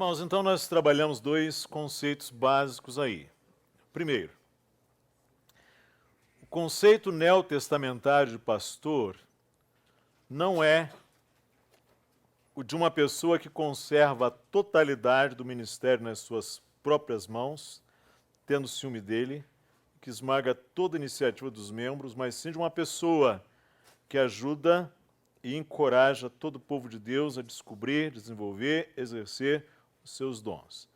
Irmãos, então nós trabalhamos dois conceitos básicos aí. Primeiro, o conceito neotestamentário de pastor não é o de uma pessoa que conserva a totalidade do ministério nas suas próprias mãos, tendo ciúme dele, que esmaga toda a iniciativa dos membros, mas sim de uma pessoa que ajuda e encoraja todo o povo de Deus a descobrir, desenvolver, exercer os seus dons.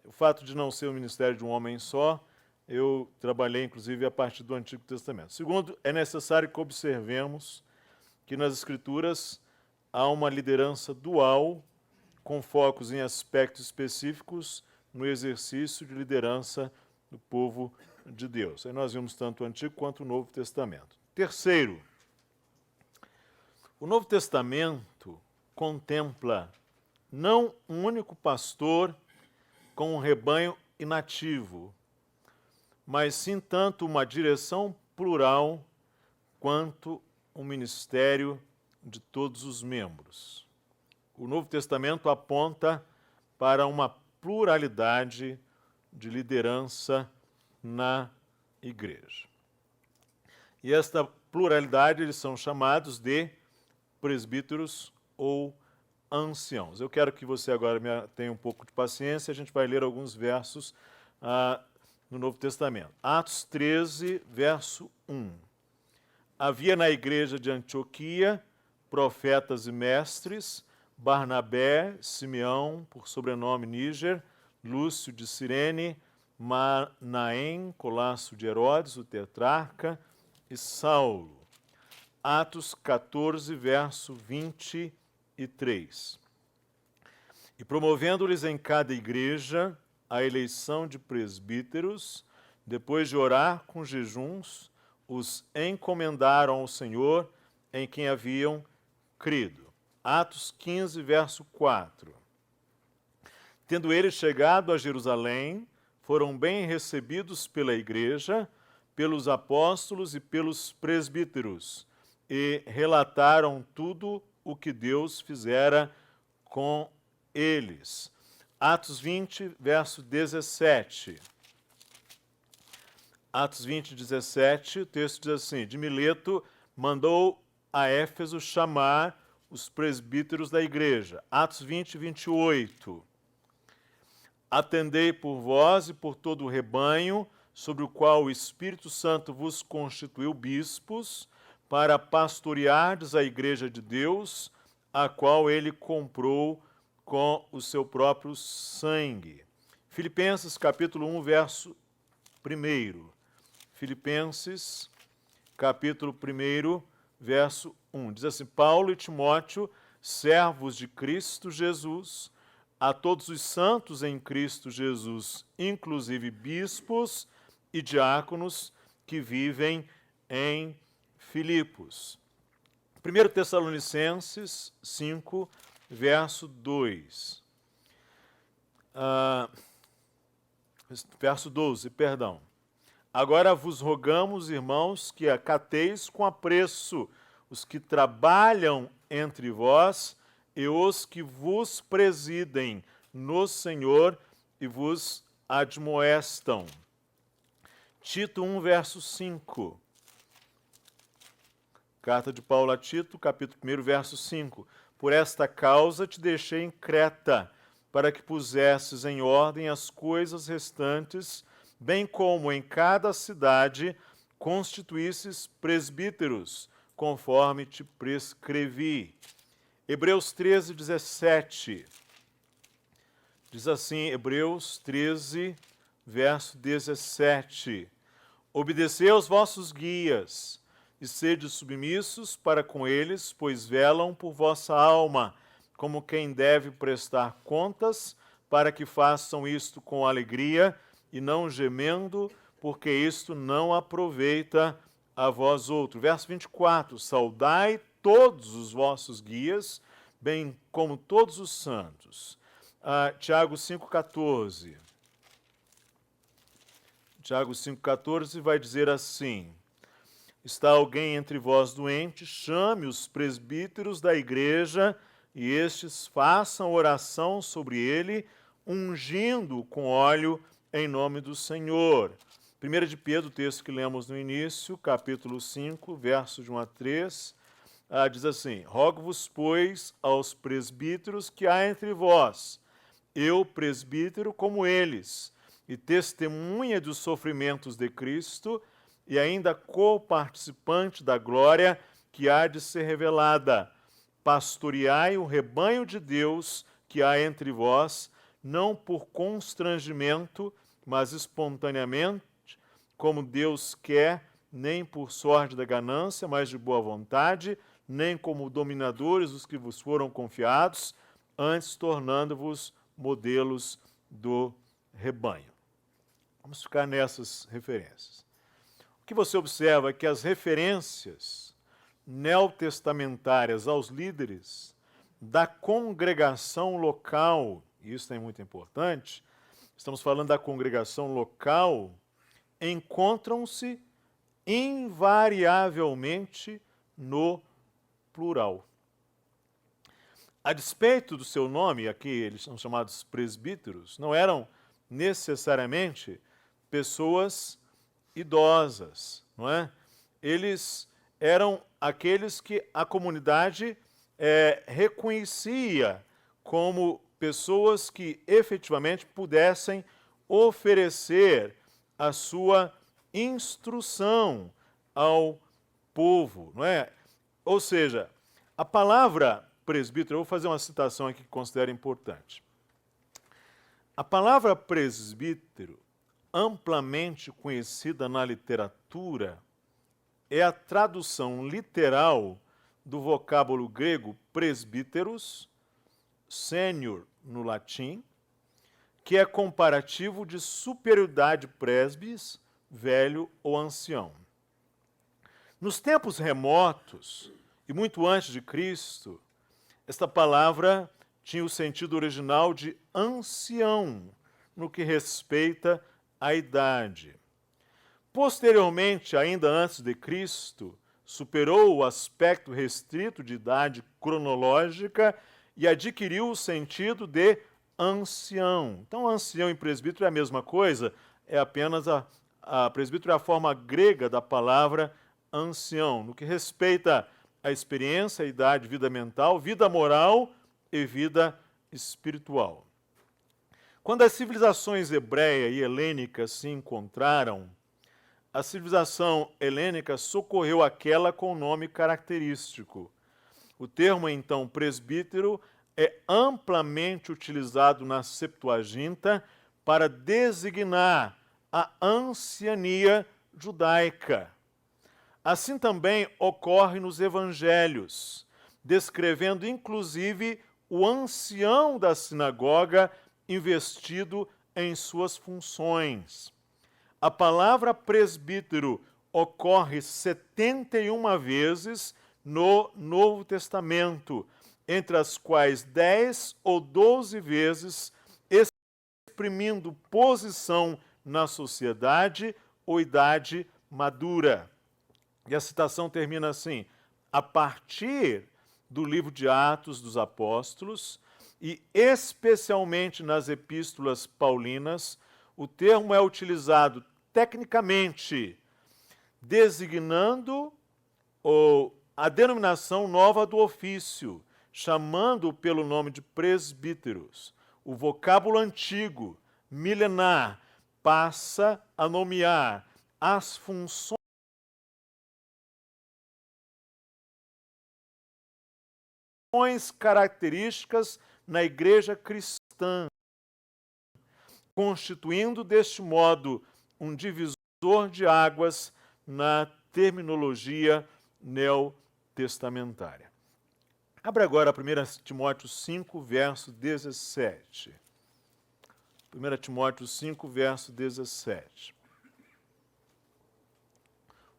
O fato de não ser o ministério de um homem só, eu trabalhei inclusive a partir do Antigo Testamento. Segundo, é necessário que observemos que nas Escrituras há uma liderança dual, com focos em aspectos específicos no exercício de liderança do povo de Deus. Aí nós vimos tanto o Antigo quanto o Novo Testamento. Terceiro, o Novo Testamento contempla não um único pastor com um rebanho inativo, mas sim tanto uma direção plural quanto um ministério de todos os membros. O Novo Testamento aponta para uma pluralidade de liderança na igreja. E esta pluralidade eles são chamados de presbíteros ou anciãos. Eu quero que você agora tenha um pouco de paciência, a gente vai ler alguns versos no Novo Testamento. Atos 13, verso 1. Havia na igreja de Antioquia profetas e mestres, Barnabé, Simeão, por sobrenome Níger, Lúcio de Cirene, Manaém, Colasso de Herodes, o tetrarca, e Saulo. Atos 14, verso 23. E promovendo-lhes em cada igreja a eleição de presbíteros, depois de orar com jejuns, os encomendaram ao Senhor em quem haviam crido. Atos 15, verso 4. Tendo eles chegado a Jerusalém, foram bem recebidos pela igreja, pelos apóstolos e pelos presbíteros, e relataram tudo o que Deus fizera com eles. Atos 20, verso 17. Atos 20, 17, o texto diz assim: de Mileto mandou a Éfeso chamar os presbíteros da igreja. Atos 20, 28. Atendei por vós e por todo o rebanho, sobre o qual o Espírito Santo vos constituiu bispos, para pastoreardes a igreja de Deus, a qual ele comprou com o seu próprio sangue. Filipenses capítulo 1, verso 1. Filipenses capítulo 1, verso 1. Diz assim: Paulo e Timóteo, servos de Cristo Jesus, a todos os santos em Cristo Jesus, inclusive bispos e diáconos que vivem em Filipos. 1 Tessalonicenses 5, verso 2. Verso 12, perdão. Agora vos rogamos, irmãos, que acateis com apreço os que trabalham entre vós e os que vos presidem no Senhor e vos admoestam. Tito 1, verso 5. Carta de Paulo a Tito, capítulo 1, verso 5. Por esta causa te deixei em Creta, para que pusesses em ordem as coisas restantes, bem como em cada cidade constituísses presbíteros, conforme te prescrevi. Hebreus 13, 17. Diz assim, Hebreus 13, verso 17. Obedecei aos vossos guias, e sede submissos para com eles, pois velam por vossa alma, como quem deve prestar contas, para que façam isto com alegria e não gemendo, porque isto não aproveita a vós outros. Verso 24, saudai todos os vossos guias, bem como todos os santos. Tiago 5,14. Tiago 5,14 vai dizer assim: está alguém entre vós doente, chame os presbíteros da igreja, e estes façam oração sobre ele, ungindo com óleo em nome do Senhor. 1 de Pedro, o texto que lemos no início, capítulo 5, versos de 1 a 3, diz assim: Rogo-vos, pois, aos presbíteros que há entre vós, eu, presbítero, como eles, e testemunha dos sofrimentos de Cristo, e ainda co-participante da glória que há de ser revelada. Pastoreai o rebanho de Deus que há entre vós, não por constrangimento, mas espontaneamente, como Deus quer, nem por sorte da ganância, mas de boa vontade, nem como dominadores os que vos foram confiados, antes tornando-vos modelos do rebanho. Vamos ficar nessas referências. O que você observa é que as referências neotestamentárias aos líderes da congregação local, e isso é muito importante, estamos falando da congregação local, encontram-se invariavelmente no plural. A despeito do seu nome, aqui eles são chamados presbíteros, não eram necessariamente pessoas idosas, não é? Eles eram aqueles que a comunidade reconhecia como pessoas que efetivamente pudessem oferecer a sua instrução ao povo, não é? Ou seja, a palavra presbítero, eu vou fazer uma citação aqui que considero importante. A palavra presbítero, amplamente conhecida na literatura, é a tradução literal do vocábulo grego presbíteros, sênior no latim, que é comparativo de superioridade presbis, velho ou ancião. Nos tempos remotos, e muito antes de Cristo, esta palavra tinha o sentido original de ancião, no que respeita à idade. Posteriormente, ainda antes de Cristo, superou o aspecto restrito de idade cronológica e adquiriu o sentido de ancião. Então, ancião e presbítero é a mesma coisa, é apenas a presbítero é a forma grega da palavra ancião, no que respeita à experiência, à idade, vida mental, vida moral e vida espiritual. Quando as civilizações hebreia e helênica se encontraram, a civilização helênica socorreu aquela com o nome característico. O termo, então, presbítero, é amplamente utilizado na Septuaginta para designar a anciania judaica. Assim também ocorre nos evangelhos, descrevendo inclusive o ancião da sinagoga investido em suas funções. A palavra presbítero ocorre 71 vezes no Novo Testamento, entre as quais 10 ou 12 vezes exprimindo posição na sociedade ou idade madura. E a citação termina assim: a partir do livro de Atos dos Apóstolos, e especialmente nas epístolas paulinas, o termo é utilizado tecnicamente, designando a denominação nova do ofício, chamando pelo nome de presbíteros. O vocábulo antigo, milenar, passa a nomear as funções características na igreja cristã, constituindo deste modo um divisor de águas na terminologia neotestamentária. Abra agora 1 Timóteo 5, verso 17. 1 Timóteo 5, verso 17.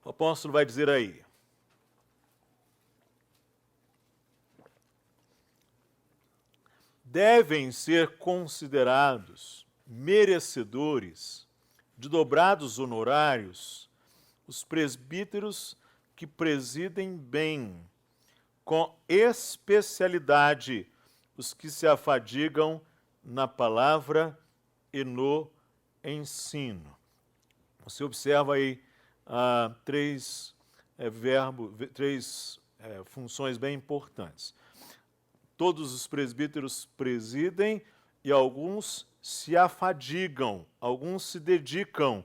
O apóstolo vai dizer aí: devem ser considerados merecedores de dobrados honorários os presbíteros que presidem bem, com especialidade os que se afadigam na palavra e no ensino. Você observa aí três funções bem importantes. Todos os presbíteros presidem e alguns se afadigam, alguns se dedicam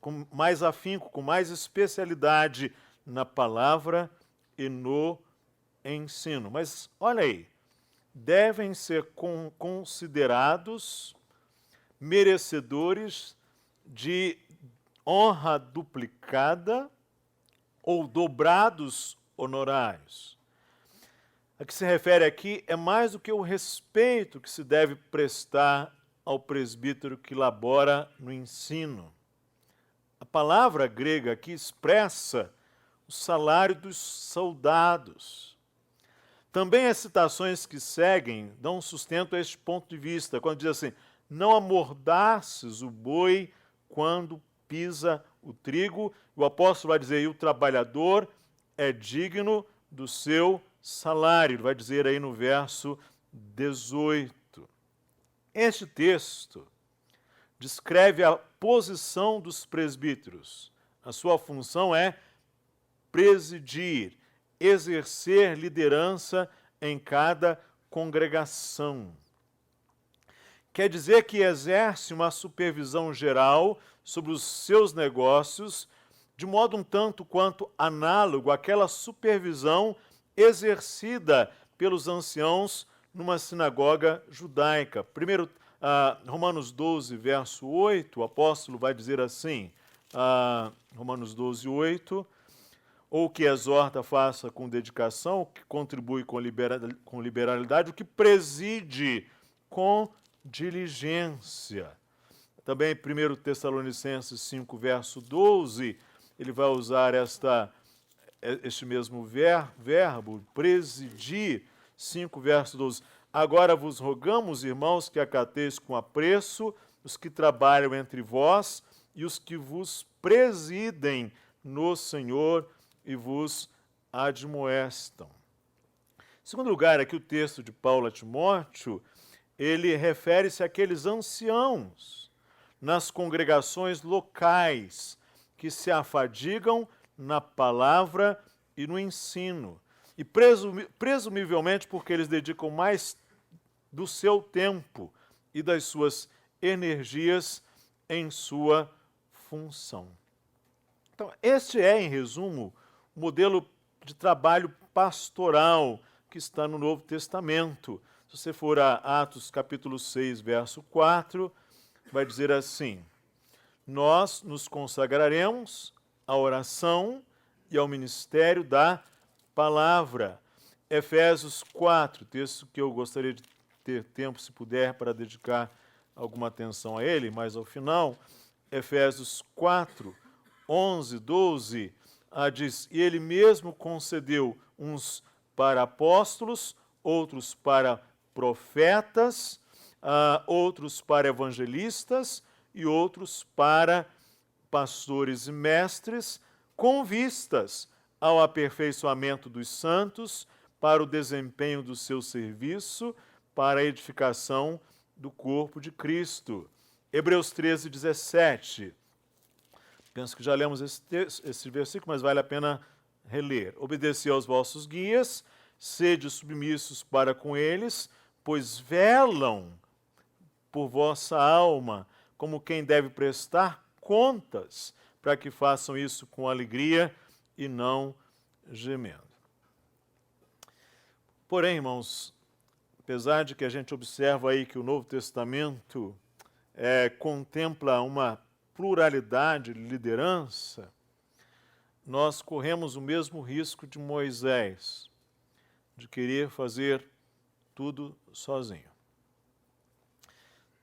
com mais afinco, com mais especialidade na palavra e no ensino. Mas olha aí, devem ser considerados merecedores de honra duplicada ou dobrados honorários. A que se refere aqui é mais do que o respeito que se deve prestar ao presbítero que labora no ensino. A palavra grega aqui expressa o salário dos soldados. Também as citações que seguem dão sustento a este ponto de vista, quando diz assim: não amordaces o boi quando pisa o trigo. O apóstolo vai dizer: e o trabalhador é digno do seu salário. Ele vai dizer aí no verso 18. Este texto descreve a posição dos presbíteros. A sua função é presidir, exercer liderança em cada congregação. Quer dizer que exerce uma supervisão geral sobre os seus negócios, de modo um tanto quanto análogo àquela supervisão exercida pelos anciãos numa sinagoga judaica. Primeiro, Romanos 12, verso 8, o apóstolo vai dizer assim, Romanos 12, 8, ou que exorta, faça com dedicação, o que contribui com liberalidade, o que preside com diligência. Também 1 Tessalonicenses 5, verso 12, ele vai usar este mesmo verbo, presidir, 5, verso 12. Agora vos rogamos, irmãos, que acateis com apreço os que trabalham entre vós e os que vos presidem no Senhor e vos admoestam. Em segundo lugar, aqui o texto de Paulo a Timóteo, ele refere-se àqueles anciãos nas congregações locais que se afadigam na palavra e no ensino. E presumivelmente porque eles dedicam mais do seu tempo e das suas energias em sua função. Então, este é, em resumo, o modelo de trabalho pastoral que está no Novo Testamento. Se você for a Atos capítulo 6, verso 4, vai dizer assim: nós nos consagraremos à oração e ao ministério da palavra. Efésios 4, texto que eu gostaria de ter tempo, se puder, para dedicar alguma atenção a ele, mas ao final, Efésios 4, 11, 12, diz: e ele mesmo concedeu uns para apóstolos, outros para profetas, outros para evangelistas e outros para pastores e mestres, com vistas ao aperfeiçoamento dos santos, para o desempenho do seu serviço, para a edificação do corpo de Cristo. Hebreus 13, 17. Penso que já lemos esse versículo, mas vale a pena reler. Obedecei aos vossos guias, sede submissos para com eles, pois velam por vossa alma, como quem deve prestar contas, para que façam isso com alegria e não gemendo. Porém, irmãos, apesar de que a gente observa aí que o Novo Testamento contempla uma pluralidade de liderança, nós corremos o mesmo risco de Moisés, de querer fazer tudo sozinho.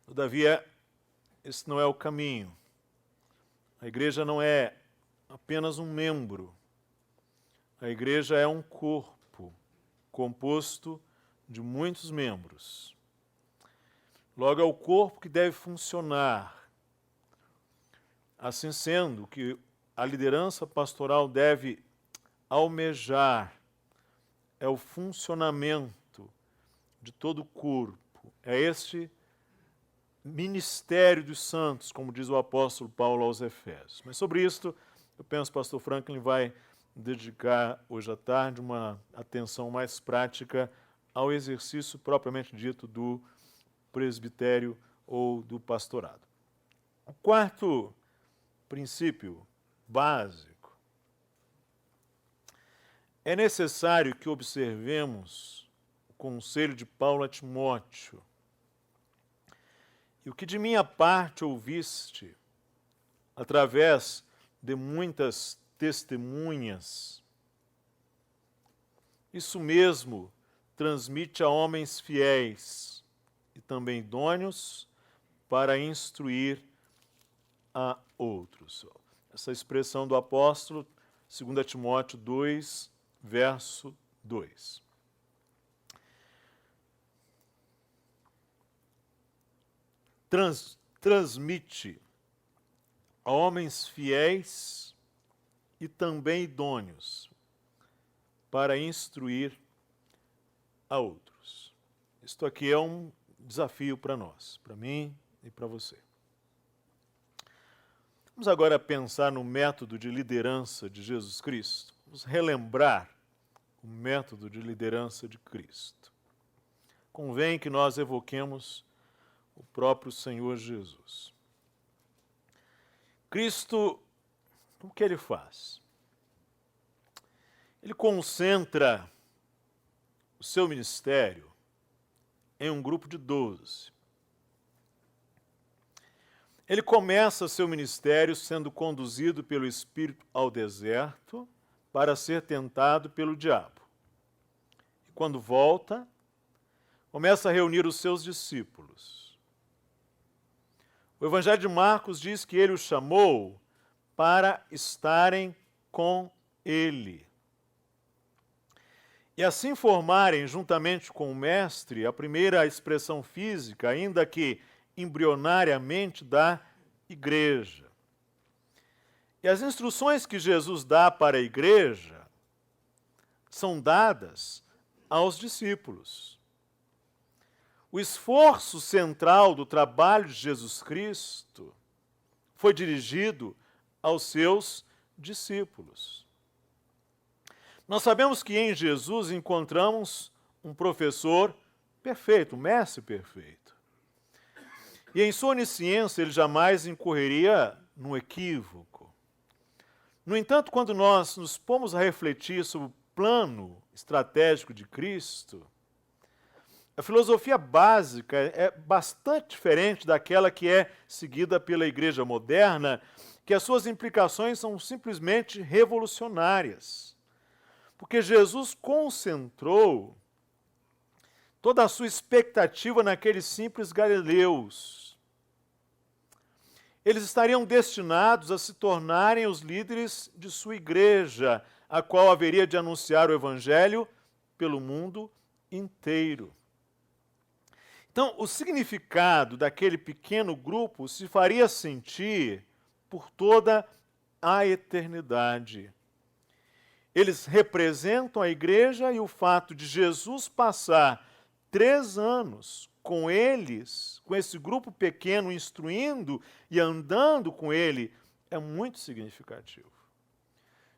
Todavia, esse não é o caminho. A igreja não é apenas um membro. A igreja é um corpo composto de muitos membros. Logo, é o corpo que deve funcionar. Assim sendo, que a liderança pastoral deve almejar é o funcionamento de todo o corpo. É este ministério dos santos, como diz o apóstolo Paulo aos Efésios. Mas sobre isto, eu penso que o pastor Franklin vai dedicar hoje à tarde uma atenção mais prática ao exercício propriamente dito do presbitério ou do pastorado. O quarto princípio básico: é necessário que observemos o conselho de Paulo a Timóteo. E o que de minha parte ouviste, através de muitas testemunhas, isso mesmo transmite a homens fiéis e também idôneos para instruir a outros. Essa expressão do apóstolo, 2 Timóteo 2, verso 2. Transmite a homens fiéis e também idôneos para instruir a outros. Isto aqui é um desafio para nós, para mim e para você. Vamos agora pensar no método de liderança de Jesus Cristo. Vamos relembrar o método de liderança de Cristo. Convém que nós evoquemos o próprio Senhor Jesus. Cristo, o que ele faz? Ele concentra o seu ministério em um grupo de 12. Ele começa seu ministério sendo conduzido pelo Espírito ao deserto para ser tentado pelo diabo. E quando volta, começa a reunir os seus discípulos. O Evangelho de Marcos diz que ele os chamou para estarem com ele. E assim formarem, juntamente com o Mestre, a primeira expressão física, ainda que embrionariamente, da igreja. E as instruções que Jesus dá para a igreja são dadas aos discípulos. O esforço central do trabalho de Jesus Cristo foi dirigido aos seus discípulos. Nós sabemos que em Jesus encontramos um professor perfeito, um mestre perfeito. E em sua onisciência ele jamais incorreria num equívoco. No entanto, quando nós nos pomos a refletir sobre o plano estratégico de Cristo, a filosofia básica é bastante diferente daquela que é seguida pela igreja moderna, que as suas implicações são simplesmente revolucionárias. Porque Jesus concentrou toda a sua expectativa naqueles simples galileus. Eles estariam destinados a se tornarem os líderes de sua igreja, a qual haveria de anunciar o evangelho pelo mundo inteiro. Então, o significado daquele pequeno grupo se faria sentir por toda a eternidade. Eles representam a igreja e o fato de Jesus passar 3 anos com eles, com esse grupo pequeno, instruindo e andando com ele, é muito significativo.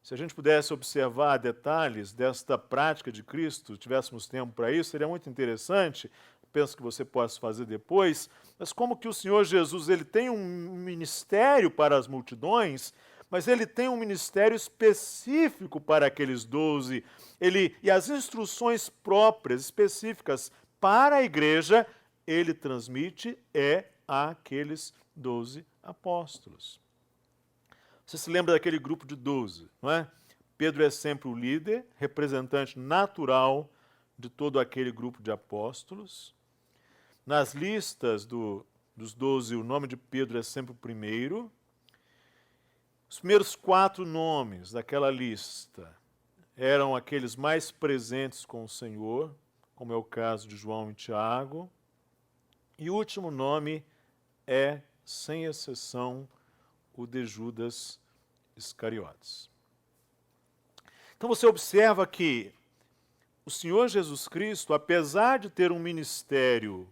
Se a gente pudesse observar detalhes desta prática de Cristo, tivéssemos tempo para isso, seria muito interessante. Penso que você possa fazer depois, mas como que o Senhor Jesus ele tem um ministério para as multidões, mas ele tem um ministério específico para aqueles 12. E as instruções próprias, específicas para a igreja, ele transmite àqueles 12 apóstolos. Você se lembra daquele grupo de 12, não é? Pedro é sempre o líder, representante natural de todo aquele grupo de apóstolos. Nas listas dos 12, o nome de Pedro é sempre o primeiro. Os primeiros 4 nomes daquela lista eram aqueles mais presentes com o Senhor, como é o caso de João e Tiago. E o último nome é, sem exceção, o de Judas Iscariotes. Então você observa que o Senhor Jesus Cristo, apesar de ter um ministério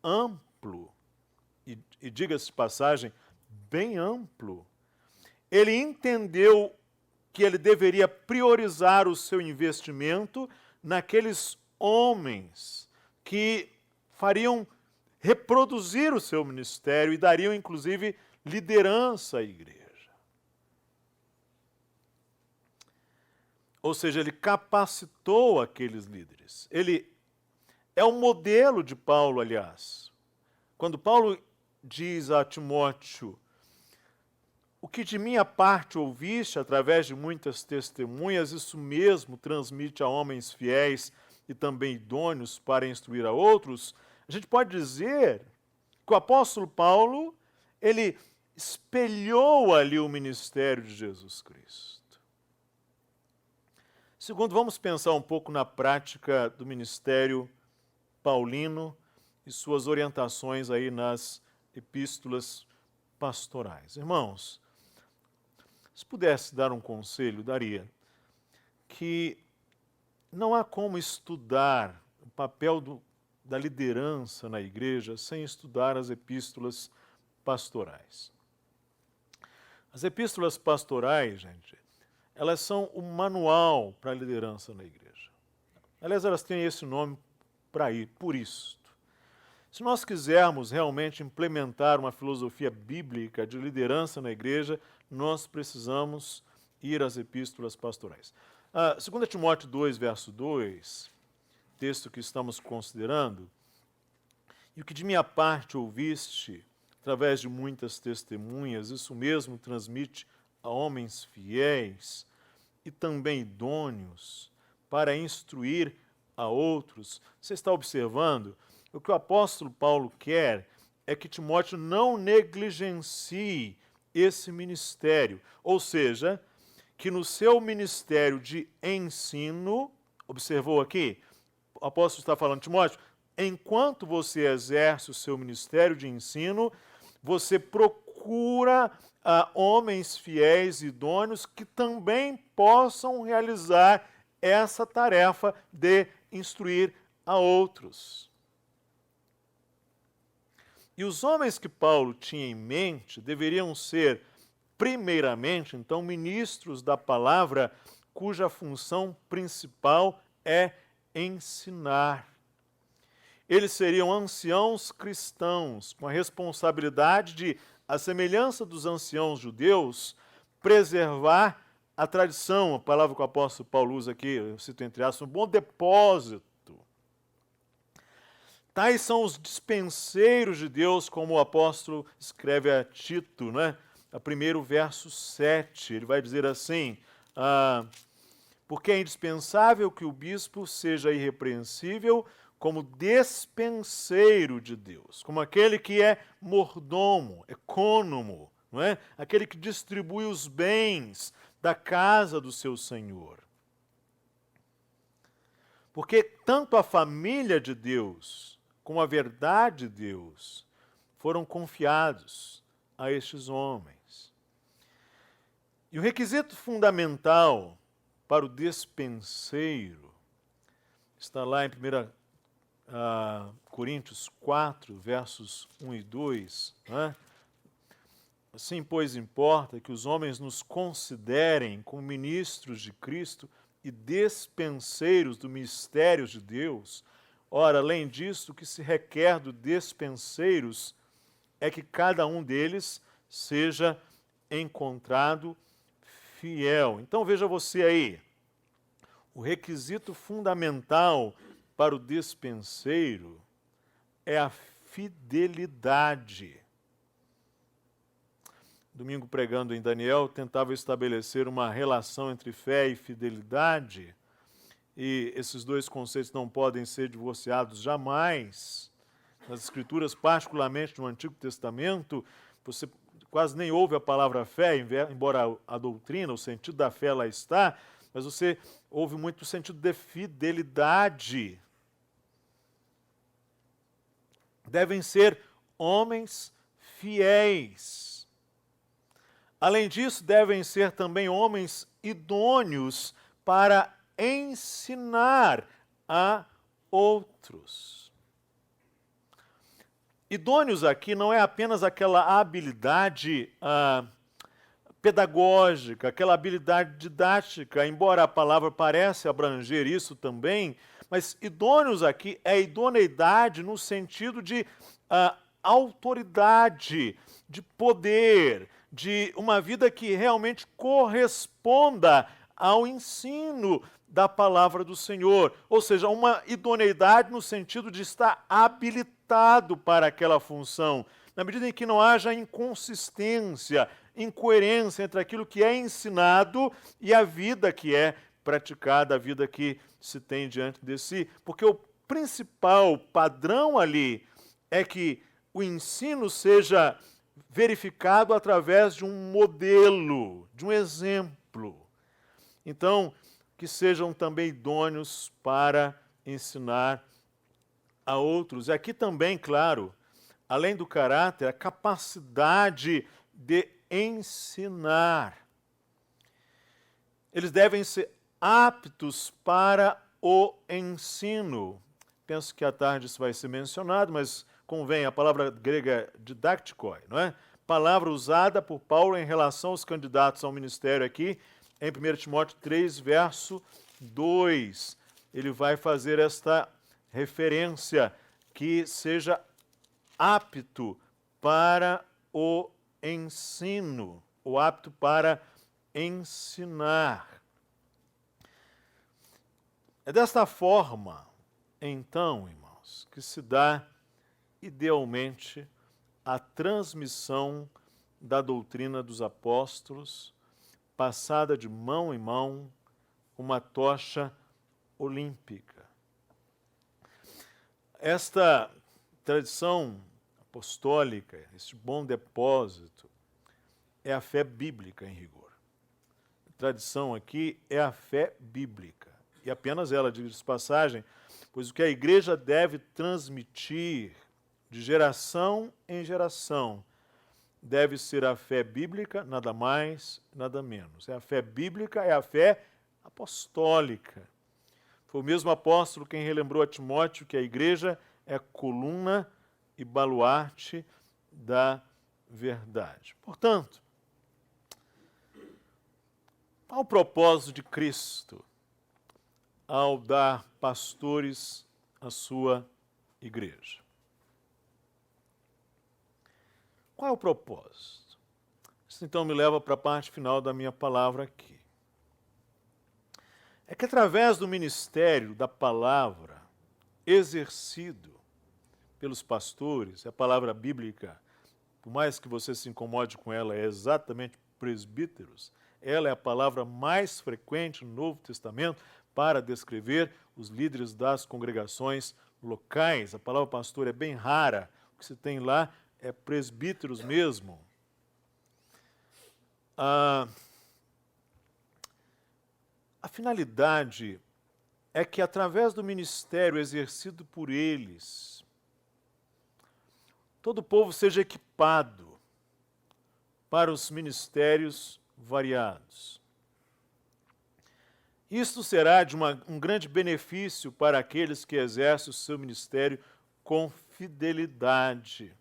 amplo, e diga-se de passagem, bem amplo. Ele entendeu que ele deveria priorizar o seu investimento naqueles homens que fariam reproduzir o seu ministério e dariam, inclusive, liderança à igreja. Ou seja, ele capacitou aqueles líderes. Ele é um modelo de Paulo, aliás. Quando Paulo diz a Timóteo: o que de minha parte ouviste através de muitas testemunhas, isso mesmo transmite a homens fiéis e também idôneos para instruir a outros. A gente pode dizer que o apóstolo Paulo, ele espelhou ali o ministério de Jesus Cristo. Segundo, vamos pensar um pouco na prática do ministério paulino e suas orientações aí nas epístolas pastorais. Irmãos, se pudesse dar um conselho, daria que não há como estudar o papel da liderança na igreja sem estudar as epístolas pastorais. As epístolas pastorais, gente, elas são o manual para a liderança na igreja. Aliás, elas têm esse nome por isto. Se nós quisermos realmente implementar uma filosofia bíblica de liderança na igreja, nós precisamos ir às epístolas pastorais. 2 Timóteo 2, verso 2, texto que estamos considerando: e o que de minha parte ouviste, através de muitas testemunhas, isso mesmo transmite a homens fiéis e também idôneos para instruir a outros. Você está observando? O que o apóstolo Paulo quer é que Timóteo não negligencie esse ministério, ou seja, que no seu ministério de ensino, observou aqui, o apóstolo está falando: Timóteo, enquanto você exerce o seu ministério de ensino, você procura homens fiéis e idôneos que também possam realizar essa tarefa de instruir a outros. E os homens que Paulo tinha em mente deveriam ser, primeiramente, então, ministros da palavra, cuja função principal é ensinar. Eles seriam anciãos cristãos, com a responsabilidade de, à semelhança dos anciãos judeus, preservar a tradição, a palavra que o apóstolo Paulo usa aqui, eu cito entre aspas, um bom depósito. Tais são os dispenseiros de Deus, como o apóstolo escreve a Tito, né? A primeiro verso 7, ele vai dizer assim: porque é indispensável que o bispo seja irrepreensível como despenseiro de Deus, como aquele que é mordomo, ecônomo, não é? Aquele que distribui os bens da casa do seu Senhor. Porque tanto a família de Deus como a verdade de Deus foram confiados a estes homens. E o requisito fundamental para o despenseiro está lá em 1 Coríntios 4, versos 1 e 2. Né? Assim, pois, importa que os homens nos considerem como ministros de Cristo e despenseiros do mistério de Deus. Ora, além disso, o que se requer dos despenseiros é que cada um deles seja encontrado fiel. Então veja você aí, o requisito fundamental para o despenseiro é a fidelidade. Domingo, pregando em Daniel, tentava estabelecer uma relação entre fé e fidelidade, e esses dois conceitos não podem ser divorciados jamais. Nas Escrituras, particularmente no Antigo Testamento, você quase nem ouve a palavra fé, embora a doutrina, o sentido da fé lá está, mas você ouve muito o sentido de fidelidade. Devem ser homens fiéis. Além disso, devem ser também homens idôneos para ensinar a outros. idôneos aqui não é apenas aquela habilidade pedagógica, aquela habilidade didática, embora a palavra pareça abranger isso também, mas idôneos aqui é idoneidade no sentido de autoridade, de poder, de uma vida que realmente corresponda ao ensino da palavra do Senhor. Ou seja, uma idoneidade no sentido de estar habilitado para aquela função, na medida em que não haja inconsistência, incoerência entre aquilo que é ensinado e a vida que é praticada, a vida que se tem diante de si. Porque o principal padrão ali é que o ensino seja verificado através de um modelo, de um exemplo. Então, que sejam também idôneos para ensinar a outros. E aqui também, claro, além do caráter, a capacidade de ensinar. Eles devem ser aptos para o ensino. Penso que à tarde isso vai ser mencionado, mas convém, a palavra grega didaktikoi, não é? Palavra usada por Paulo em relação aos candidatos ao ministério aqui, em 1 Timóteo 3, verso 2. Ele vai fazer esta referência, que seja apto para o ensino, ou apto para ensinar. É desta forma, então, irmãos, que se dá idealmente a transmissão da doutrina dos apóstolos, passada de mão em mão, uma tocha olímpica. Esta tradição apostólica, este bom depósito, é a fé bíblica em rigor. A tradição aqui é a fé bíblica. E apenas ela, diga-se de passagem, pois o que a igreja deve transmitir de geração em geração deve ser a fé bíblica, nada mais, nada menos. É a fé bíblica, é a fé apostólica. Foi o mesmo apóstolo quem relembrou a Timóteo que a igreja é a coluna e baluarte da verdade. Portanto, qual o propósito de Cristo ao dar pastores à sua igreja? Qual é o propósito? Isso então me leva para a parte final da minha palavra aqui. É que através do ministério da palavra exercido pelos pastores, a palavra bíblica, por mais que você se incomode com ela, é exatamente presbíteros, ela é a palavra mais frequente no Novo Testamento para descrever os líderes das congregações locais. A palavra pastor é bem rara, o que se tem lá é presbíteros mesmo. A finalidade é que, através do ministério exercido por eles, todo o povo seja equipado para os ministérios variados. Isto será de um grande benefício para aqueles que exercem o seu ministério com fidelidade,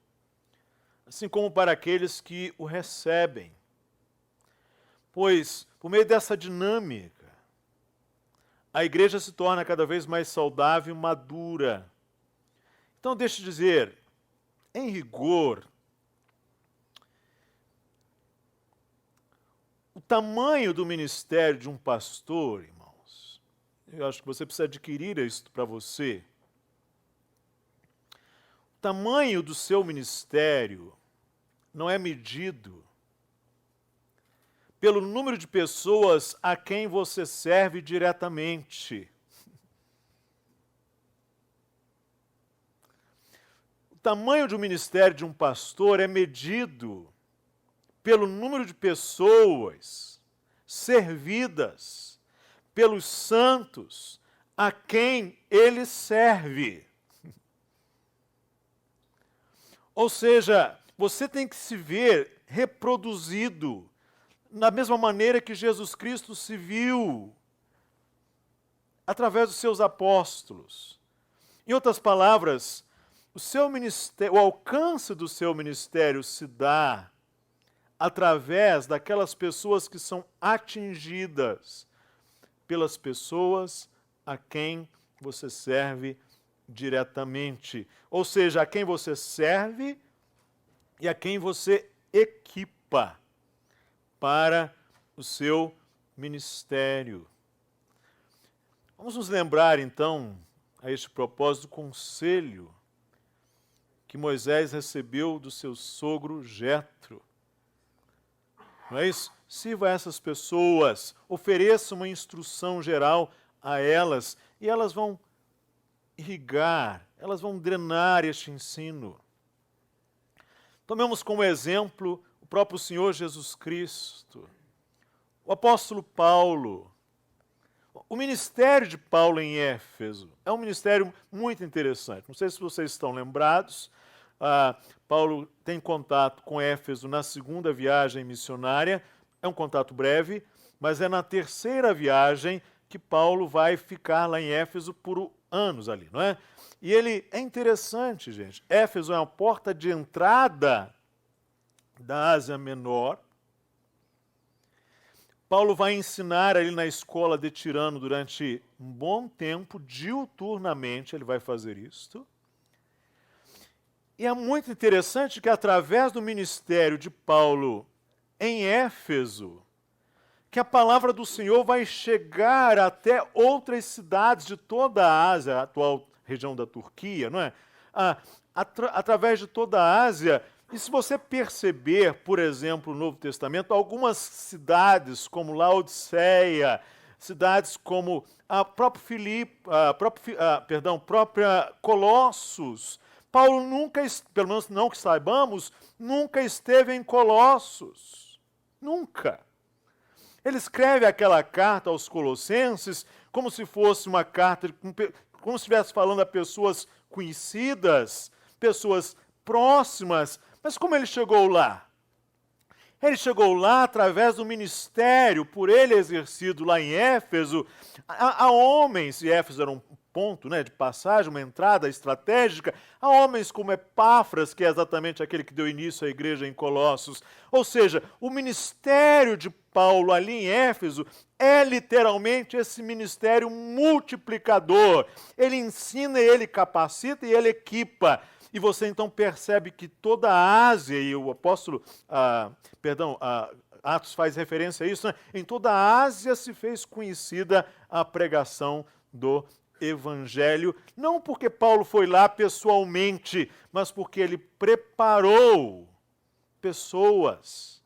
assim como para aqueles que o recebem. Pois, por meio dessa dinâmica, a igreja se torna cada vez mais saudável e madura. Então, deixe eu dizer, em rigor, o tamanho do ministério de um pastor, irmãos, eu acho que você precisa adquirir isso para você. O tamanho do seu ministério não é medido pelo número de pessoas a quem você serve diretamente. O tamanho do ministério de um pastor é medido pelo número de pessoas servidas pelos santos a quem ele serve. Ou seja, você tem que se ver reproduzido da mesma maneira que Jesus Cristo se viu através dos seus apóstolos. Em outras palavras, o seu ministério, o alcance do seu ministério se dá através daquelas pessoas que são atingidas pelas pessoas a quem você serve diretamente. Ou seja, a quem você serve e a quem você equipa para o seu ministério. Vamos nos lembrar, então, a este propósito, do conselho que Moisés recebeu do seu sogro Jetro. Não é isso? Sirva a essas pessoas, ofereça uma instrução geral a elas, e elas vão irrigar, elas vão drenar este ensino. Tomemos como exemplo o próprio Senhor Jesus Cristo, o apóstolo Paulo. O ministério de Paulo em Éfeso é um ministério muito interessante. Não sei se vocês estão lembrados, Paulo tem contato com Éfeso na segunda viagem missionária, é um contato breve, mas é na terceira viagem que Paulo vai ficar lá em Éfeso por anos ali, não é? E ele é interessante, gente. Éfeso é uma porta de entrada da Ásia Menor. Paulo vai ensinar ali na escola de Tirano durante um bom tempo, diuturnamente ele vai fazer isto. E é muito interessante que através do ministério de Paulo em Éfeso, que a palavra do Senhor vai chegar até outras cidades de toda a Ásia, a atual região da Turquia, não é? Através de toda a Ásia. E se você perceber, por exemplo, no Novo Testamento, algumas cidades como Laodiceia, cidades como a própria Colossos, Paulo nunca, pelo menos não que saibamos, nunca esteve em Colossos. Nunca. Ele escreve aquela carta aos Colossenses como se fosse uma carta, como se estivesse falando a pessoas conhecidas, pessoas próximas. Mas como ele chegou lá? Ele chegou lá através do ministério, por ele exercido lá em Éfeso, a homens, e Éfeso era um ponto, né, de passagem, uma entrada estratégica, a homens como Epáfras, que é exatamente aquele que deu início à igreja em Colossos. Ou seja, o ministério de Paulo ali em Éfeso é literalmente esse ministério multiplicador. Ele ensina, ele capacita e ele equipa. E você então percebe que toda a Ásia, e o apóstolo, Atos faz referência a isso, né? Em toda a Ásia se fez conhecida a pregação do Evangelho, não porque Paulo foi lá pessoalmente, mas porque ele preparou pessoas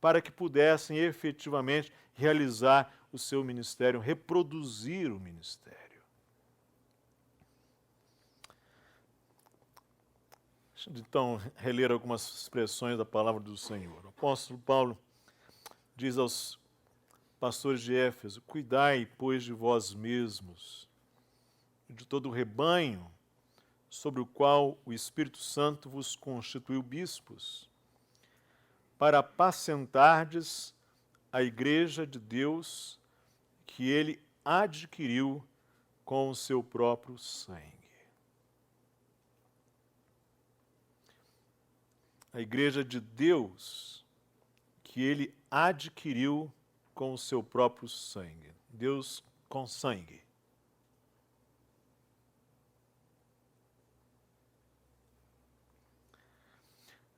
para que pudessem efetivamente realizar o seu ministério, reproduzir o ministério. Deixa eu então reler algumas expressões da palavra do Senhor. O apóstolo Paulo diz aos pastores de Éfeso: cuidai, pois, de vós mesmos, de todo o rebanho sobre o qual o Espírito Santo vos constituiu bispos, para apacentardes a igreja de Deus que ele adquiriu com o seu próprio sangue. A igreja de Deus que ele adquiriu com o seu próprio sangue. Deus com sangue.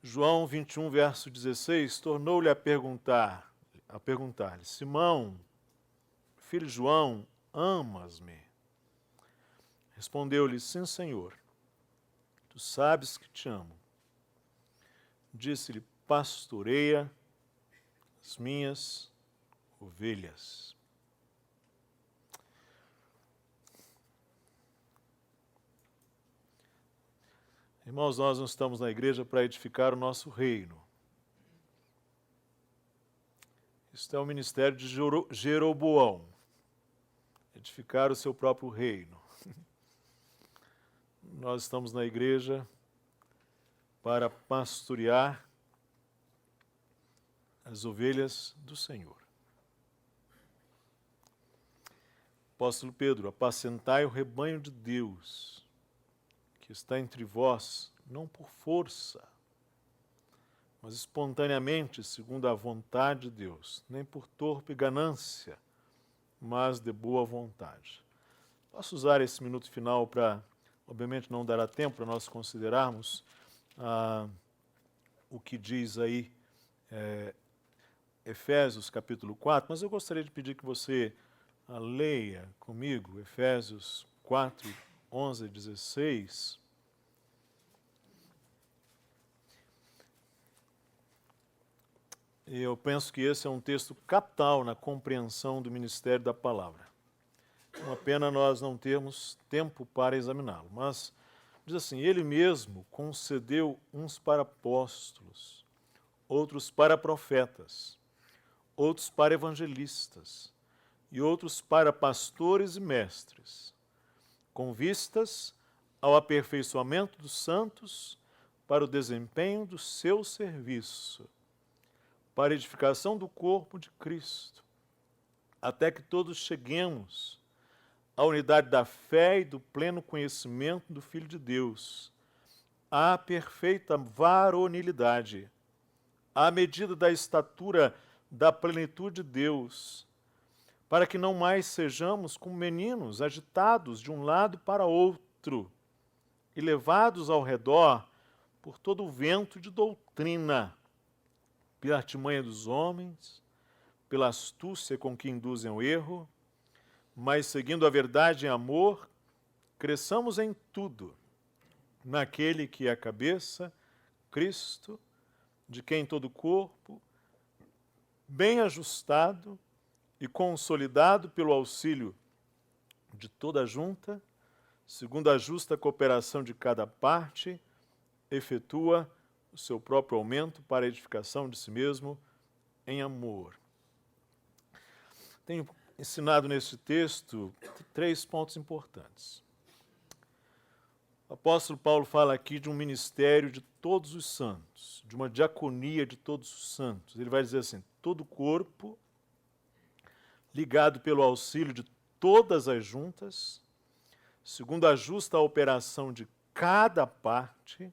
João 21, verso 16, tornou-lhe a perguntar-lhe: Simão, filho de João, amas-me? Respondeu-lhe: sim, Senhor, tu sabes que te amo. Disse-lhe: pastoreia as minhas ovelhas. Irmãos, nós não estamos na igreja para edificar o nosso reino. Isto é o ministério de Jeroboão, edificar o seu próprio reino. Nós estamos na igreja para pastorear as ovelhas do Senhor. Apóstolo Pedro: apacentai o rebanho de Deus, que que está entre vós, não por força, mas espontaneamente, segundo a vontade de Deus, nem por torpe ganância, mas de boa vontade. Posso usar esse minuto final para, obviamente não dará tempo para nós considerarmos o que diz aí Efésios capítulo 4, mas eu gostaria de pedir que você leia comigo Efésios 4, 11 e 16. Eu penso que esse é um texto capital na compreensão do ministério da palavra. É uma pena nós não termos tempo para examiná-lo, mas diz assim: ele mesmo concedeu uns para apóstolos, outros para profetas, outros para evangelistas e outros para pastores e mestres, com vistas ao aperfeiçoamento dos santos para o desempenho do seu serviço, para a edificação do corpo de Cristo, até que todos cheguemos à unidade da fé e do pleno conhecimento do Filho de Deus, à perfeita varonilidade, à medida da estatura da plenitude de Deus, para que não mais sejamos como meninos agitados de um lado para outro e levados ao redor por todo o vento de doutrina, pela artimanha dos homens, pela astúcia com que induzem ao erro, mas seguindo a verdade em amor, cresçamos em tudo, naquele que é a cabeça, Cristo, de quem todo o corpo, bem ajustado e consolidado pelo auxílio de toda a junta, segundo a justa cooperação de cada parte, efetua o seu próprio aumento para a edificação de si mesmo em amor. Tenho ensinado nesse texto 3 pontos importantes. O apóstolo Paulo fala aqui de um ministério de todos os santos, de uma diaconia de todos os santos. Ele vai dizer assim: todo o corpo, ligado pelo auxílio de todas as juntas, segundo a justa operação de cada parte,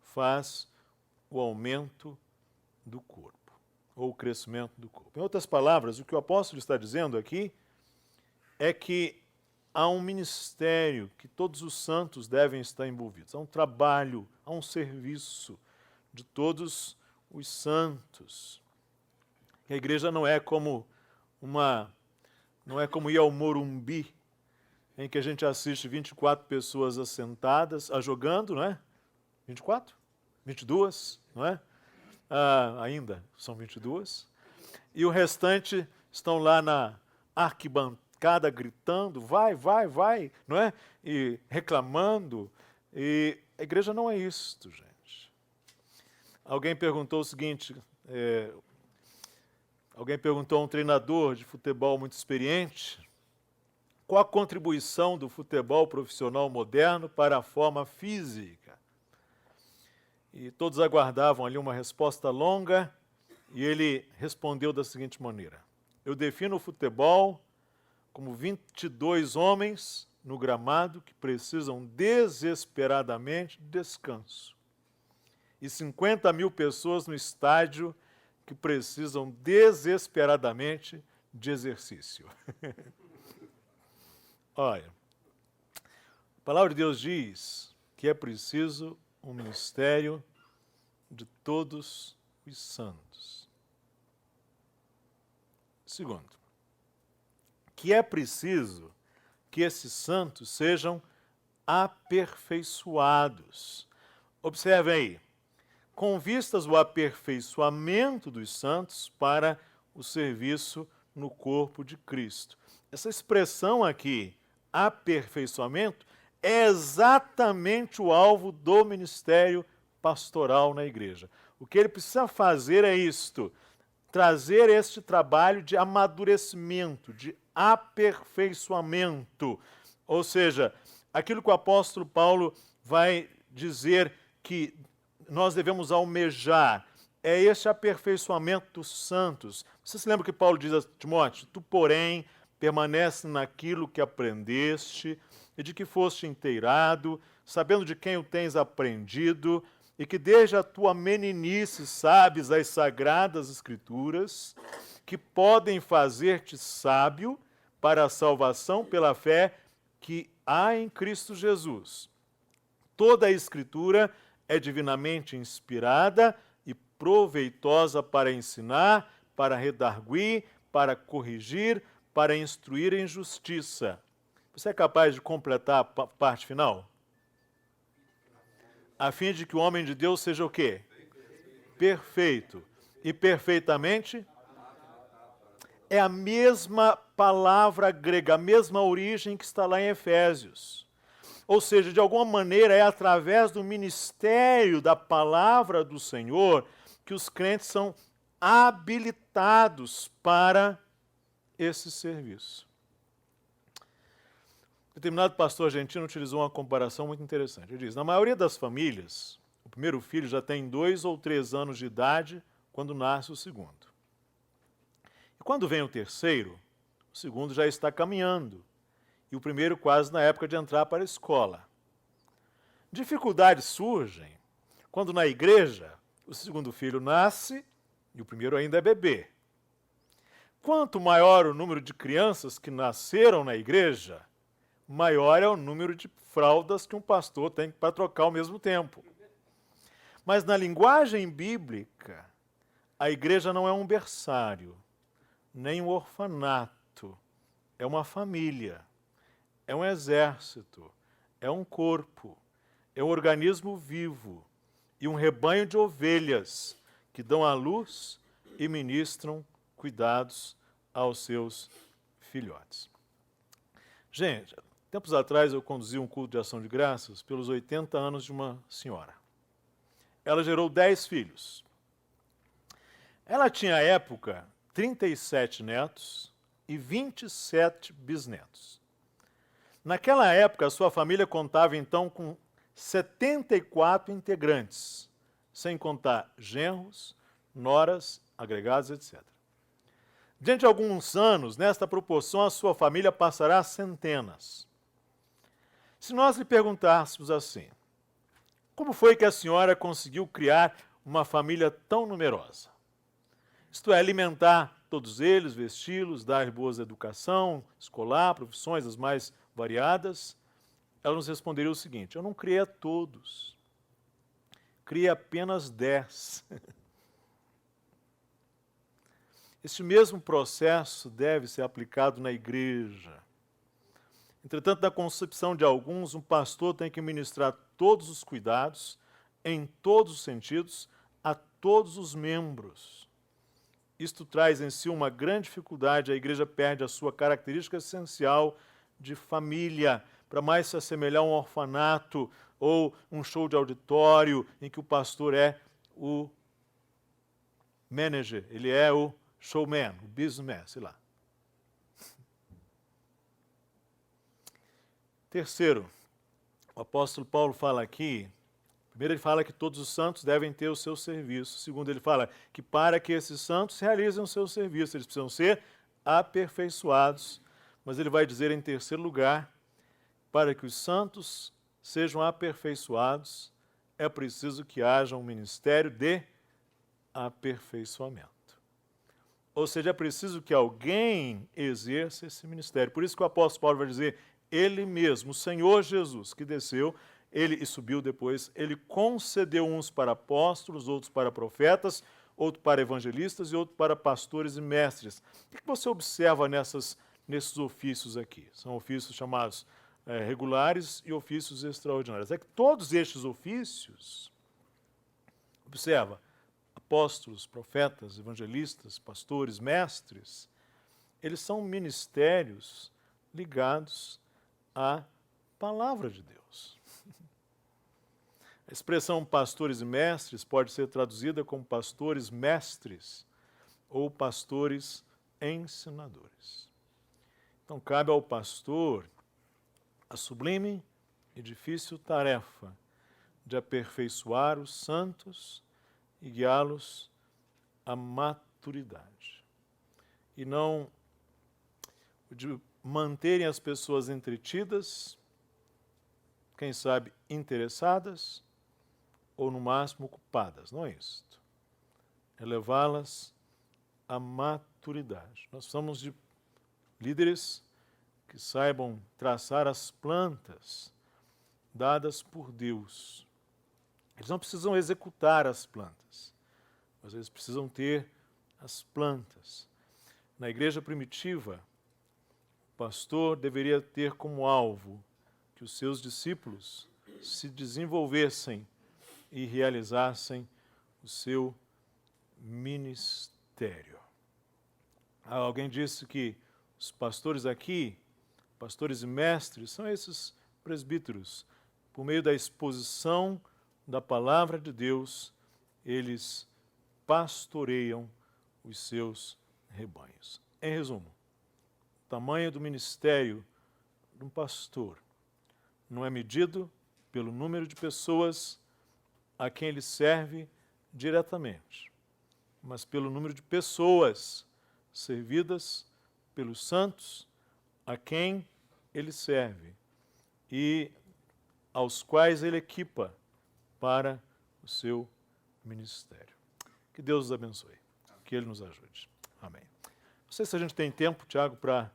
faz o aumento do corpo, ou o crescimento do corpo. Em outras palavras, o que o apóstolo está dizendo aqui é que há um ministério que todos os santos devem estar envolvidos. Há um trabalho, há um serviço de todos os santos. A igreja não é como ir ao Morumbi, em que a gente assiste 24 pessoas assentadas, jogando, não é? 24? 22, não é? Ainda são 22. E o restante estão lá na arquibancada gritando, vai, vai, vai, não é? E reclamando. E a igreja não é isto, gente. Alguém perguntou o seguinte, alguém perguntou a um treinador de futebol muito experiente, qual a contribuição do futebol profissional moderno para a forma física? E todos aguardavam ali uma resposta longa, e ele respondeu da seguinte maneira: eu defino o futebol como 22 homens no gramado que precisam desesperadamente de descanso, e 50 mil pessoas no estádio que precisam desesperadamente de exercício. Olha, a palavra de Deus diz que é preciso um ministério de todos os santos. Segundo, que é preciso que esses santos sejam aperfeiçoados. Observe aí, com vistas ao aperfeiçoamento dos santos para o serviço no corpo de Cristo. Essa expressão aqui, aperfeiçoamento, é exatamente o alvo do ministério pastoral na igreja. O que ele precisa fazer é isto: trazer este trabalho de amadurecimento, de aperfeiçoamento. Ou seja, aquilo que o apóstolo Paulo vai dizer que nós devemos almejar é este aperfeiçoamento dos santos. Você se lembra que Paulo diz a Timóteo: tu, porém, permanece naquilo que aprendeste e de que foste inteirado, sabendo de quem o tens aprendido, e que desde a tua meninice sabes as sagradas Escrituras, que podem fazer-te sábio para a salvação pela fé que há em Cristo Jesus. Toda a Escritura é divinamente inspirada e proveitosa para ensinar, para redarguir, para corrigir, para instruir em justiça. Você é capaz de completar a parte final? A fim de que o homem de Deus seja o quê? Perfeito. E perfeitamente? É a mesma palavra grega, a mesma origem que está lá em Efésios. Ou seja, de alguma maneira é através do ministério da palavra do Senhor que os crentes são habilitados para esse serviço. Determinado pastor argentino utilizou uma comparação muito interessante. Ele diz: na maioria das famílias, o primeiro filho já tem 2 ou 3 anos de idade quando nasce o segundo. E quando vem o terceiro, o segundo já está caminhando. E o primeiro quase na época de entrar para a escola. Dificuldades surgem quando na igreja o segundo filho nasce e o primeiro ainda é bebê. Quanto maior o número de crianças que nasceram na igreja, maior é o número de fraldas que um pastor tem para trocar ao mesmo tempo. Mas na linguagem bíblica, a igreja não é um berçário, nem um orfanato, é uma família, é um exército, é um corpo, é um organismo vivo e um rebanho de ovelhas que dão à luz e ministram cuidados aos seus filhotes. Gente, tempos atrás eu conduzi um culto de ação de graças pelos 80 anos de uma senhora. Ela gerou 10 filhos. Ela tinha, à época, 37 netos e 27 bisnetos. Naquela época, a sua família contava, então, com 74 integrantes, sem contar genros, noras, agregados, etc. Diante de alguns anos, nesta proporção, a sua família passará a centenas. Se nós lhe perguntássemos assim, como foi que a senhora conseguiu criar uma família tão numerosa? Isto é, alimentar todos eles, vesti-los, dar boa educação escolar, profissões as mais variadas. Ela nos responderia o seguinte: eu não criei a todos, criei apenas 10. Este mesmo processo deve ser aplicado na igreja. Entretanto, na concepção de alguns, um pastor tem que ministrar todos os cuidados, em todos os sentidos, a todos os membros. Isto traz em si uma grande dificuldade, a igreja perde a sua característica essencial de família, para mais se assemelhar a um orfanato ou um show de auditório em que o pastor é o manager, ele é o showman, o businessman, sei lá. Terceiro, o apóstolo Paulo fala aqui, primeiro ele fala que todos os santos devem ter o seu serviço. Segundo, ele fala que para que esses santos realizem o seu serviço, eles precisam ser aperfeiçoados. Mas ele vai dizer em terceiro lugar, para que os santos sejam aperfeiçoados, é preciso que haja um ministério de aperfeiçoamento. Ou seja, é preciso que alguém exerça esse ministério. Por isso que o apóstolo Paulo vai dizer, ele mesmo, o Senhor Jesus, que desceu, ele e subiu depois, ele concedeu uns para apóstolos, outros para profetas, outros para evangelistas e outros para pastores e mestres. O que você observa nesses ofícios aqui? São ofícios chamados regulares e ofícios extraordinários. É que todos estes ofícios, observa, apóstolos, profetas, evangelistas, pastores, mestres, eles são ministérios ligados à palavra de Deus. A expressão pastores e mestres pode ser traduzida como pastores mestres ou pastores ensinadores. Então, cabe ao pastor a sublime e difícil tarefa de aperfeiçoar os santos e guiá-los à maturidade. E não de manterem as pessoas entretidas quem sabe, interessadas ou, no máximo, ocupadas. Não é isto. É levá-las à maturidade. Nós precisamos de líderes que saibam traçar as plantas dadas por Deus. Eles não precisam executar as plantas, mas eles precisam ter as plantas. Na igreja primitiva, o pastor deveria ter como alvo que os seus discípulos se desenvolvessem e realizassem o seu ministério. Alguém disse que os pastores aqui, pastores e mestres, são esses presbíteros. Por meio da exposição da palavra de Deus, eles pastoreiam os seus rebanhos. Em resumo, o tamanho do ministério de um pastor não é medido pelo número de pessoas a quem ele serve diretamente, mas pelo número de pessoas servidas pelos santos a quem ele serve e aos quais ele equipa para o seu ministério. Que Deus os abençoe, que Ele nos ajude. Amém. Não sei se a gente tem tempo, Tiago, para...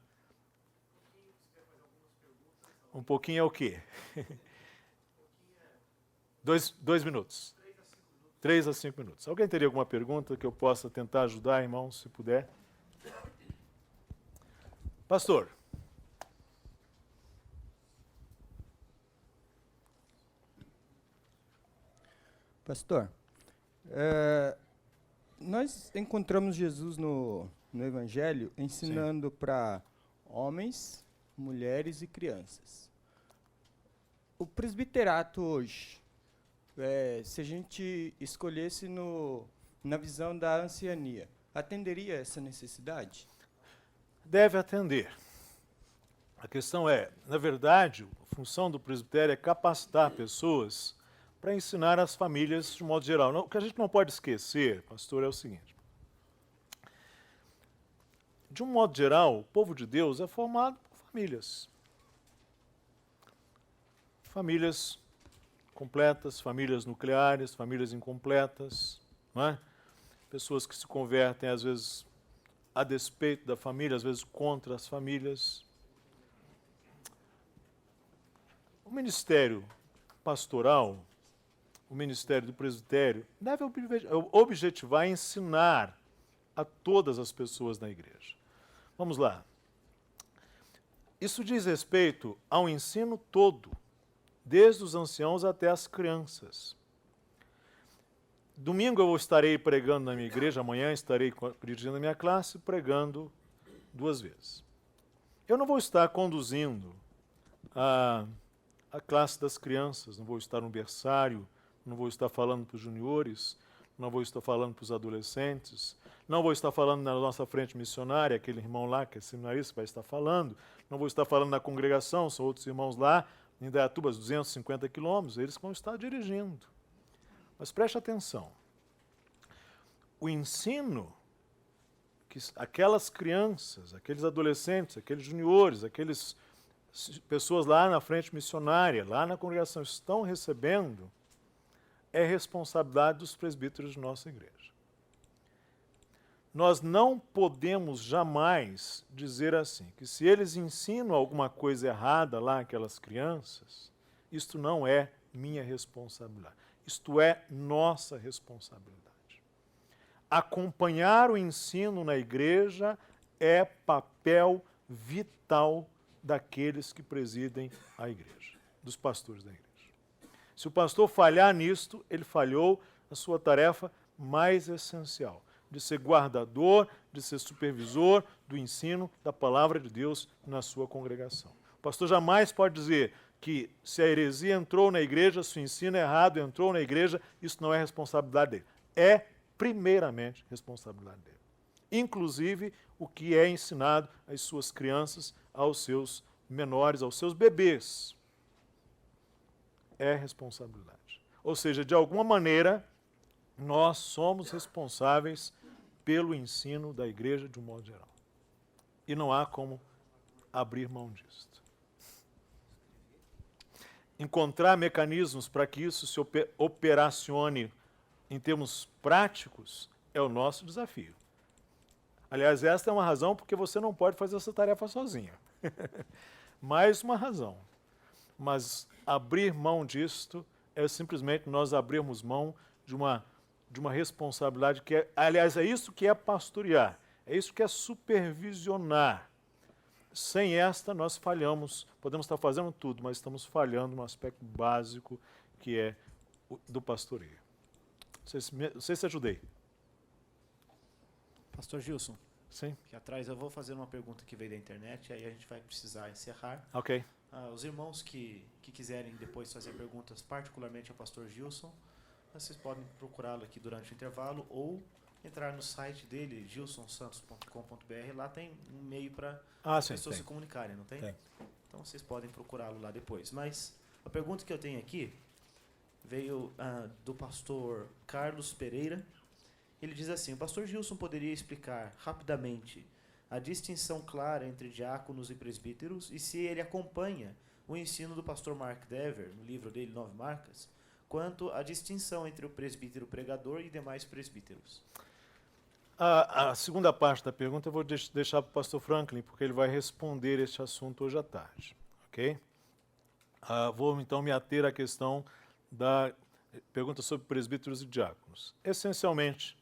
Um pouquinho é o quê? 2 minutos. 3 a 5 minutos. Alguém teria alguma pergunta que eu possa tentar ajudar, irmão, se puder? Pastor. Pastor, nós encontramos Jesus no Evangelho ensinando para homens, mulheres e crianças. O presbiterato hoje, se a gente escolhesse na visão da anciania, atenderia essa necessidade? Deve atender. A questão é, na verdade, a função do presbitério é capacitar pessoas para ensinar as famílias de modo geral. O que a gente não pode esquecer, pastor, é o seguinte. De um modo geral, o povo de Deus é formado por famílias. Famílias completas, famílias nucleares, famílias incompletas, não é? Pessoas que se convertem, às vezes, a despeito da família, às vezes contra as famílias. O ministério pastoral, o ministério do presbitério, deve objetivar ensinar a todas as pessoas na igreja. Vamos lá. Isso diz respeito ao ensino todo, desde os anciãos até as crianças. Domingo eu estarei pregando na minha igreja, amanhã estarei dirigindo a minha classe, pregando 2 vezes. Eu não vou estar conduzindo a classe das crianças, não vou estar no berçário, não vou estar falando para os juniores, não vou estar falando para os adolescentes, não vou estar falando na nossa frente missionária, aquele irmão lá que é seminarista vai estar falando, não vou estar falando na congregação, são outros irmãos lá, em Indaiatuba, 250 quilômetros, eles vão estar dirigindo. Mas preste atenção, o ensino que aquelas crianças, aqueles adolescentes, aqueles juniores, aqueles pessoas lá na frente missionária, lá na congregação, estão recebendo, é responsabilidade dos presbíteros de nossa igreja. Nós não podemos jamais dizer assim, que se eles ensinam alguma coisa errada lá àquelas crianças, isto não é minha responsabilidade. Isto é nossa responsabilidade. Acompanhar o ensino na igreja é papel vital daqueles que presidem a igreja, dos pastores da igreja. Se o pastor falhar nisto, ele falhou a sua tarefa mais essencial, de ser guardador, de ser supervisor do ensino da palavra de Deus na sua congregação. O pastor jamais pode dizer que se a heresia entrou na igreja, se o ensino errado entrou na igreja, isso não é responsabilidade dele. É, primeiramente, responsabilidade dele. Inclusive, o que é ensinado às suas crianças, aos seus menores, aos seus bebês, é responsabilidade. Ou seja, de alguma maneira, nós somos responsáveis pelo ensino da igreja de um modo geral. E não há como abrir mão disso. encontrar mecanismos para que isso se operacione em termos práticos é o nosso desafio. Aliás, esta é uma razão porque você não pode fazer essa tarefa sozinho. Mais uma razão. Mas abrir mão disto é simplesmente nós abrirmos mão de uma responsabilidade que é, aliás, é isso que é pastorear, é isso que é supervisionar. Sem esta, nós falhamos, podemos estar fazendo tudo, mas estamos falhando no aspecto básico que é do pastoreio. Não sei se ajudei. Pastor Gilson, Sim? aqui atrás eu vou fazer uma pergunta que veio da internet, aí a gente vai precisar encerrar. Ok. Os irmãos que quiserem depois fazer perguntas, particularmente ao pastor Gilson, vocês podem procurá-lo aqui durante o intervalo ou entrar no site dele, gilsonsantos.com.br. Lá tem um e-mail para as pessoas se comunicarem, não tem? Tem. Então vocês podem procurá-lo lá depois. Mas a pergunta que eu tenho aqui veio do pastor Carlos Pereira. Ele diz assim: o pastor Gilson poderia explicar rapidamente a distinção clara entre diáconos e presbíteros e se ele acompanha o ensino do pastor Mark Dever, no livro dele, 9 Marcas, quanto à distinção entre o presbítero pregador e demais presbíteros? A segunda parte da pergunta eu vou deixar para o pastor Franklin, porque ele vai responder este assunto hoje à tarde. Ok? Vou então me ater à questão da pergunta sobre presbíteros e diáconos. Essencialmente,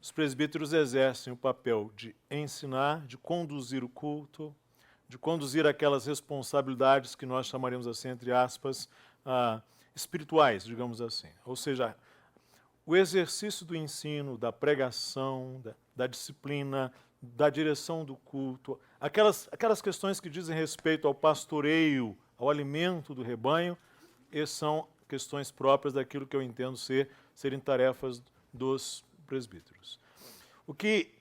os presbíteros exercem o papel de ensinar, de conduzir o culto, de conduzir aquelas responsabilidades que nós chamaremos assim, entre aspas, espirituais, digamos assim. Ou seja, o exercício do ensino, da pregação, da disciplina, da direção do culto, aquelas questões que dizem respeito ao pastoreio, ao alimento do rebanho, essas são questões próprias daquilo que eu entendo serem tarefas dos presbíteros. O que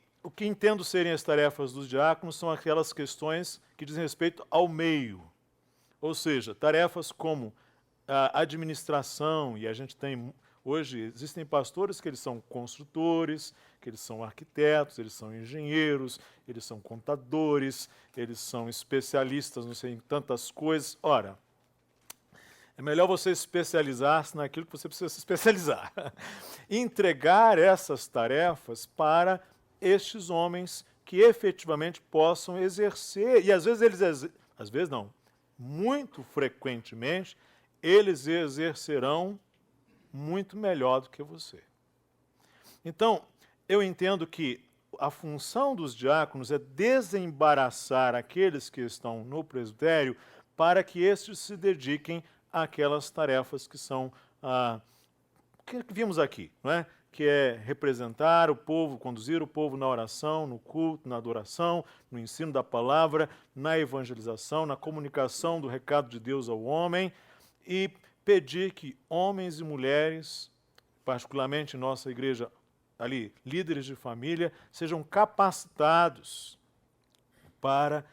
entendo serem as tarefas dos diáconos são aquelas questões que dizem respeito ao meio, ou seja, tarefas como a administração, e a gente tem, hoje, existem pastores que eles são construtores, que eles são arquitetos, eles são engenheiros, eles são contadores, eles são especialistas, não sei, em tantas coisas. Ora, é melhor você especializar-se naquilo que você precisa se especializar. Entregar essas tarefas para estes homens que efetivamente possam exercer, e às vezes não, muito frequentemente, eles exercerão muito melhor do que você. Então, eu entendo que a função dos diáconos é desembaraçar aqueles que estão no presbitério para que estes se dediquem àquelas tarefas que são, que vimos aqui, não é? Que é representar o povo, conduzir o povo na oração, no culto, na adoração, no ensino da palavra, na evangelização, na comunicação do recado de Deus ao homem, e pedir que homens e mulheres, particularmente em nossa igreja, ali, líderes de família, sejam capacitados para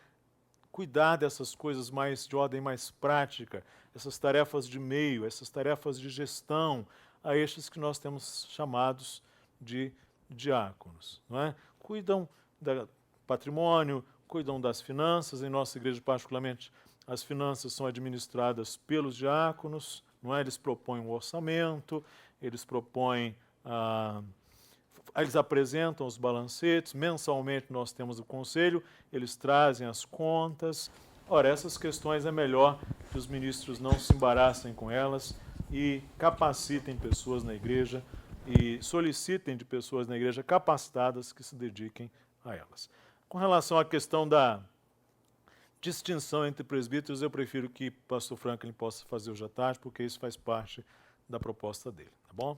cuidar dessas coisas mais de ordem mais prática, essas tarefas de meio, essas tarefas de gestão, a estes que nós temos chamados de diáconos. Não é? Cuidam do patrimônio, cuidam das finanças, em nossa igreja particularmente, as finanças são administradas pelos diáconos, não é? Eles propõem um orçamento, eles propõem, eles apresentam os balancetes, mensalmente nós temos o conselho, eles trazem as contas. Ora, essas questões é melhor que os ministros não se embaraçem com elas e capacitem pessoas na igreja e solicitem de pessoas na igreja capacitadas que se dediquem a elas. Com relação à questão da distinção entre presbíteros, eu prefiro que o pastor Franklin possa fazer hoje à tarde, porque isso faz parte da proposta dele, tá bom?